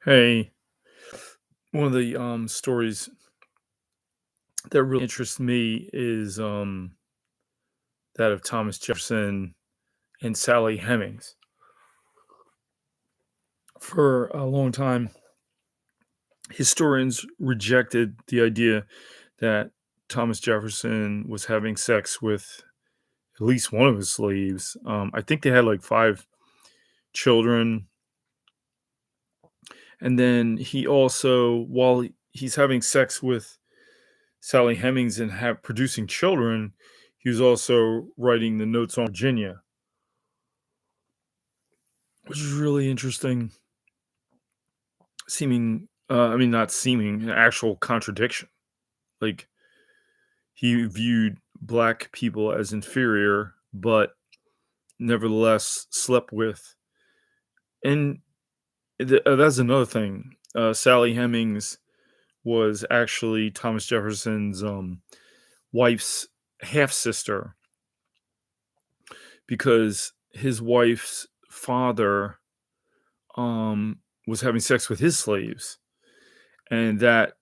Hey, one of the stories that really interests me is that of Thomas Jefferson and Sally Hemings. For a long time, historians rejected the idea that Thomas Jefferson was having sex with at least one of his slaves. I think they had like five children, and then he also, while he's having sex with Sally Hemings and producing children, he was also writing the Notes on Virginia, which is really interesting. I mean, not seeming, an actual contradiction. Like he viewed black people as inferior, but nevertheless slept with. And that's another thing. Sally Hemings was actually Thomas Jefferson's wife's half sister because his wife's father was having sex with his slaves, and that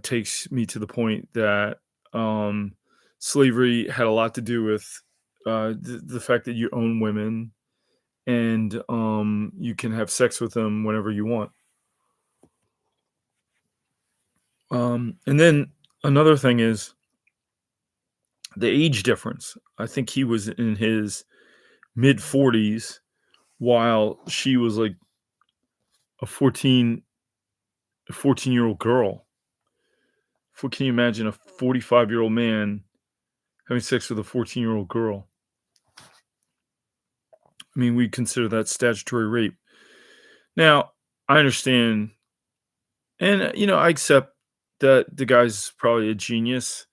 takes me to the point that um, slavery had a lot to do with the fact that you own women and you can have sex with them whenever you want. And then another thing is the age difference. I think he was in his mid 40s while she was like a 14-year-old girl. Can you imagine a 45-year-old man having sex with a 14-year-old girl? I mean, we consider that statutory rape. Now, I understand, and I accept that the guy's probably a genius.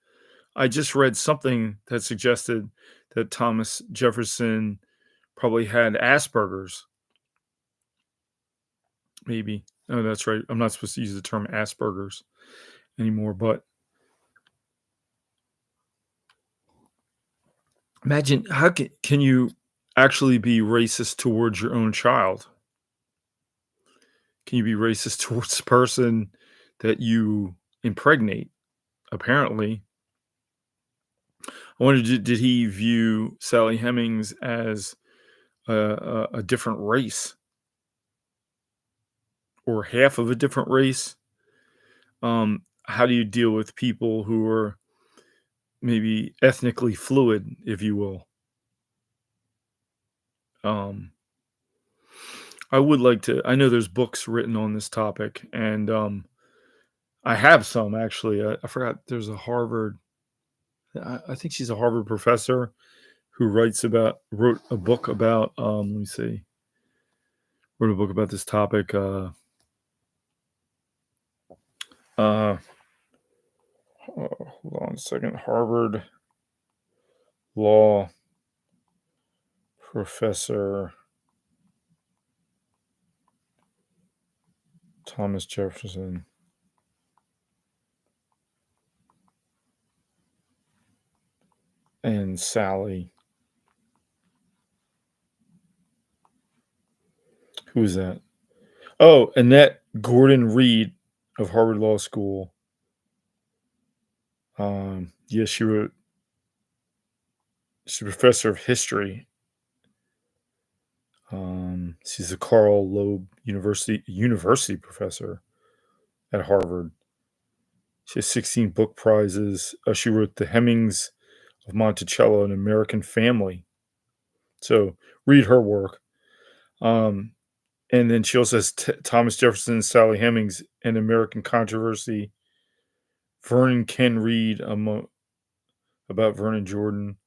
I just read something that suggested that Thomas Jefferson probably had Asperger's. Maybe. Oh, that's right. I'm not supposed to use the term Asperger's anymore. But imagine how can you actually be racist towards your own child? Can you be racist towards the person that you impregnate? Apparently, I wonder, did he view Sally Hemings as a different race or half of a different race? How do you deal with people who are maybe ethnically fluid, if you will? Um, I would like to. I know there's books written on this topic, and I have some actually. I forgot. There's a Harvard. I think she's a Harvard professor who wrote a book about. Let me see. Wrote a book about this topic. Uh, Hold on a second. Harvard law professor Thomas Jefferson and Sally. Who is that? Oh, Annette Gordon Reed of Harvard Law School. Yes, she's a professor of history. She's a Carl Loeb University professor at Harvard. She has 16 book prizes. She wrote The Hemings of Monticello, An American Family. So read her work. Um, and then she also has Thomas Jefferson and Sally Hemings, An American Controversy. Vernon Ken Reed about Vernon Jordan.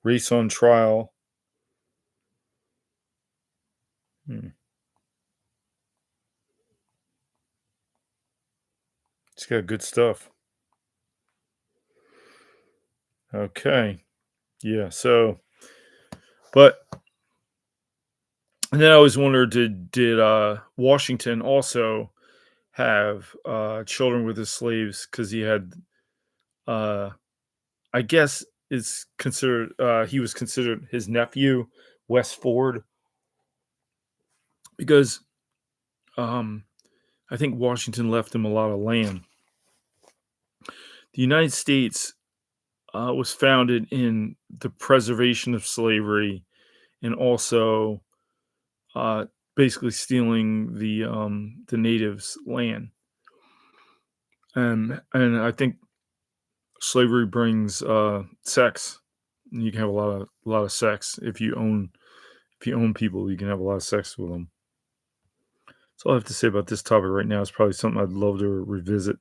Race on Trial. Hmm. It's got good stuff. Okay. Yeah. So, but and then I always wondered, did Washington also have children with his slaves? Because he had, uh, I guess, it's considered he was considered his nephew, West Ford, because um, I think Washington left him a lot of land. The United States was founded in the preservation of slavery and also uh, basically stealing the natives' land. And I think slavery brings sex. You can have a lot of sex if you own people. You can have a lot of sex with them. That's all I have to say about this topic right now. It's probably something I'd love to revisit